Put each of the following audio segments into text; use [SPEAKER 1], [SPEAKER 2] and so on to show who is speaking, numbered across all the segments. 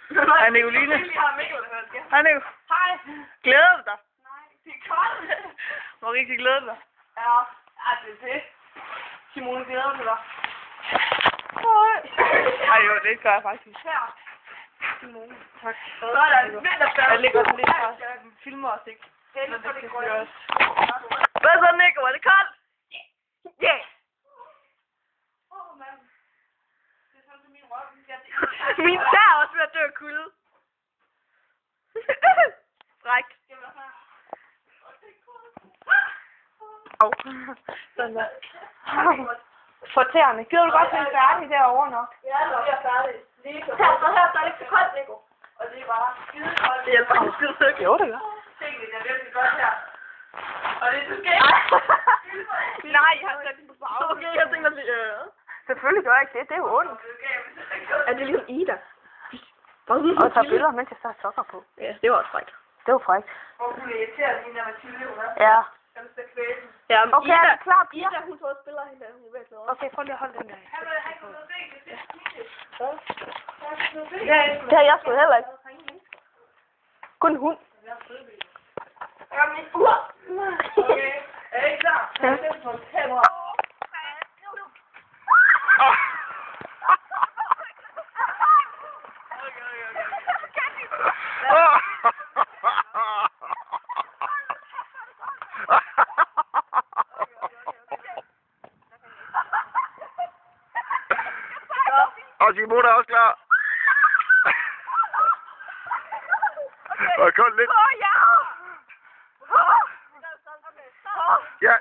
[SPEAKER 1] Hej Nicoline. Hej Nico.
[SPEAKER 2] Hej.
[SPEAKER 1] Glæder du dig?
[SPEAKER 2] Nej, det er koldt.
[SPEAKER 1] Hvor rigtig glæder du dig?
[SPEAKER 2] Ja, det er det. Simone, glæder du dig?
[SPEAKER 1] Ej jo, det gør jeg faktisk.
[SPEAKER 2] Her. Simone.
[SPEAKER 1] Tak.
[SPEAKER 2] Så er der en vinterfærd.
[SPEAKER 1] Jeg ligger sådan lidt her. Jeg filmer os ikke.
[SPEAKER 2] Det er det grønne.
[SPEAKER 1] Hvad så, Nico? Er det koldt? Ja.
[SPEAKER 2] Åh, mand. Det er sådan, at min røv.
[SPEAKER 1] Min tær er også ved at dø af kulde. Stræk. Au. Sådan der. For tæerne. Gider du godt være færdig derovre nok?
[SPEAKER 2] Ja, så er jeg færdig. Lige så. Her, så er det ikke så koldt, Nico. Og det er bare skide koldt.
[SPEAKER 1] Det hjælper ikke skide sødt. Jo, det gør.
[SPEAKER 2] Tingene er virkelig godt her. Og det er så skægt.
[SPEAKER 1] Nej, jeg har sat den på pause. Okay, jeg tænker lige, selvfølgelig gør jeg ikke det. Det er jo ondt.
[SPEAKER 2] Er det ligesom Ida?
[SPEAKER 1] Og tager billeder, mens jeg så har sokker på.
[SPEAKER 2] Ja, det var også frækt.
[SPEAKER 1] Det var frækt.
[SPEAKER 2] Og hun er irriteret, hende der Mathilde, hun er.
[SPEAKER 1] Ja.
[SPEAKER 2] Jeg vil sætte kvæle.
[SPEAKER 1] Ja, okay, er det klar, piger?
[SPEAKER 2] Ida, hun tog også billeder af hende, hun er ved at glæde.
[SPEAKER 1] Okay, prøv lige at holde den der.
[SPEAKER 2] Han kan få noget væk, det er smidigt.
[SPEAKER 1] Det har jeg sgu heller ikke. Kun hund.
[SPEAKER 2] Jamen, mit ur. Okay, er I klar?
[SPEAKER 1] Ja.
[SPEAKER 2] Jeg sætter på en kamera.
[SPEAKER 3] Og Simone er også klar. Og kun lidt. Ja.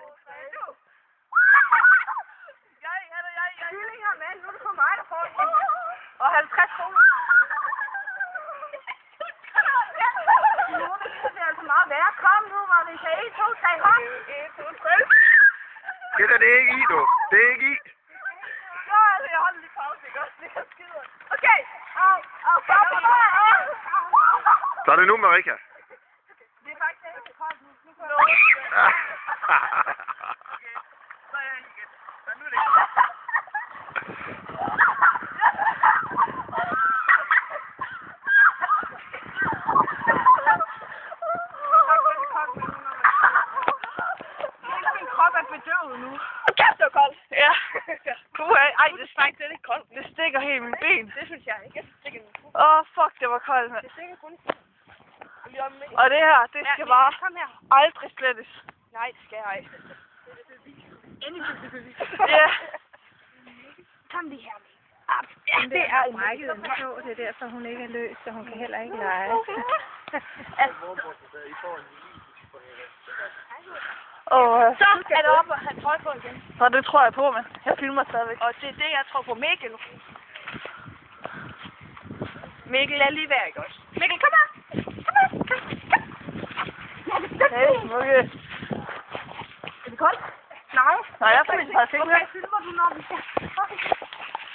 [SPEAKER 1] Kyllinger, mand. Nu er det for mig, der får den. Og 50 kroner. Det er altså meget værd. Kom nu, hvor vi kan 1, 2, 3, hop. 1, 2, 3.
[SPEAKER 3] Det der, det er ikke i, du. Det er ikke i.
[SPEAKER 1] Så er det, jeg holder lige pause, ikke også? Det er skider. Okay.
[SPEAKER 3] Så er det nu, Marika.
[SPEAKER 1] Det er faktisk ikke koldt nu. Nu går jeg Okay. Så er jeg igen. Så nu er det ikke. Min krop er bedøvet nu.
[SPEAKER 2] Kæft, det var koldt.
[SPEAKER 1] Ja. Ej, det er ikke koldt. Det stikker helt i mine ben.
[SPEAKER 2] Det synes jeg ikke. Jeg synes ikke, det
[SPEAKER 1] Åh, fuck, det var koldt, mand.
[SPEAKER 2] er sikkert kun
[SPEAKER 1] Og det her, det skal bare
[SPEAKER 2] Kom her.
[SPEAKER 1] aldrig slettes.
[SPEAKER 2] Nej, det skal jeg ikke.
[SPEAKER 1] Ja.
[SPEAKER 2] Kom lige her.
[SPEAKER 1] Ja, det er en
[SPEAKER 4] brækket en tå, det er derfor hun ikke er løs, så hun kan heller ikke lege.
[SPEAKER 1] Og
[SPEAKER 2] Så er det op og have trøje på igen.
[SPEAKER 1] så det tror jeg på, mand. Jeg filmer stadigvæk.
[SPEAKER 2] Og det er det, jeg tror på Mikkel. Mikkel er lige ved, ikke også? Mikkel, kom her. Kom her.
[SPEAKER 1] Hey, okay.
[SPEAKER 2] Er det koldt? Nej.
[SPEAKER 1] Nej, jeg får faktisk ikke
[SPEAKER 2] Okay,
[SPEAKER 1] her.
[SPEAKER 2] filmer du, når vi skal?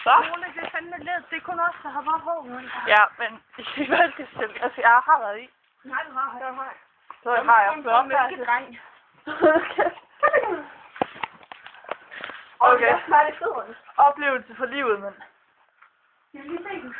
[SPEAKER 1] Så?
[SPEAKER 2] Ole, det er fandme ledt. Det er kun os, der har bare hår.
[SPEAKER 1] Ja, men jeg skal ikke altid stille. Altså, jeg har været i.
[SPEAKER 2] Nej, du har. Det har jeg.
[SPEAKER 1] Så har jeg flot her.
[SPEAKER 2] Mælkedreng.
[SPEAKER 1] Okay.
[SPEAKER 2] Jeg smager det federe.
[SPEAKER 1] Oplevelse for livet, mand.
[SPEAKER 2] Jeg vil lige se den.